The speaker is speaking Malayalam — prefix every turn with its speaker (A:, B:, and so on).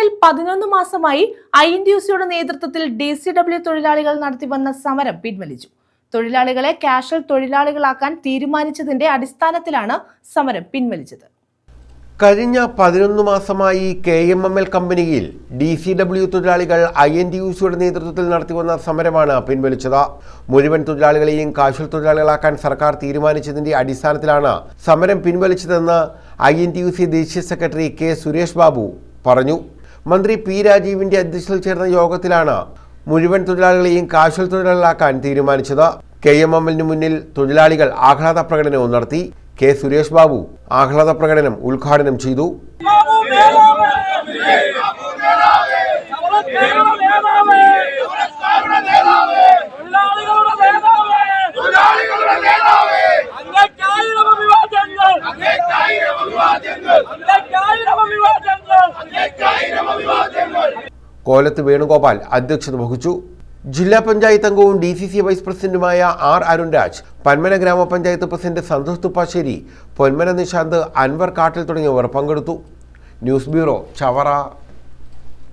A: കേയമ്മലിൽ 11 മാസമായി INTUC-യുടെ നേതൃത്വത്തിൽ DCW തൊഴിലാളികൾ നടത്തിവന്ന സമരം പിൻവലിച്ചു. തൊഴിലാളികളെ കാഷ്വൽ തൊഴിലാളികളാക്കാൻ തീരുമാനിച്ചതിന്റെ അടിസ്ഥാനത്തിലാണ് സമരം പിൻവലിച്ചത്.
B: കഴിഞ്ഞ 11 മാസമായി KMML കമ്പനിയിൽ DCW തൊഴിലാളികൾ INTUC-യുടെ നേതൃത്വത്തിൽ നടത്തിവന്ന സമരമാണ് പിൻവലിച്ചത്. മുഴുവൻ തൊഴിലാളികളെയും കാഷ്വൽ തൊഴിലാളികളാക്കാൻ സർക്കാർ തീരുമാനിച്ചതിന്റെ അടിസ്ഥാനത്തിലാണ് സമരം പിൻവലിച്ചതെന്ന് INTUC ദേശീയ സെക്രട്ടറി K. സുരേഷ് ബാബു പറഞ്ഞു. മന്ത്രി P. രാജീവിന്റെ അധ്യക്ഷതയിൽ ചേർന്ന യോഗത്തിലാണ് മുഴുവൻ തൊഴിലാളികളെയും കാഷ്വൽ തൊഴിലാളികളാക്കാൻ തീരുമാനിച്ചത്. KMML-ന് മുന്നിൽ തൊഴിലാളികൾ ആഹ്ലാദ പ്രകടനവും നടത്തി. K. സുരേഷ് ബാബു ആഹ്ലാദ പ്രകടനം ഉദ്ഘാടനം ചെയ്തു. കോലത്ത് വേണുഗോപാൽ അധ്യക്ഷത വഹിച്ചു. ജില്ലാ പഞ്ചായത്ത് അംഗവും DCC വൈസ് പ്രസിഡന്റുമായ R. അരുൺരാജ്, പന്മന ഗ്രാമപഞ്ചായത്ത് പ്രസിഡന്റ് സന്തോഷ് തുപ്പാശ്ശേരി, പൊന്മന നിശാന്ത്, അൻവർ കാട്ടിൽ തുടങ്ങിയവർ പങ്കെടുത്തു. News bureau, Chavara.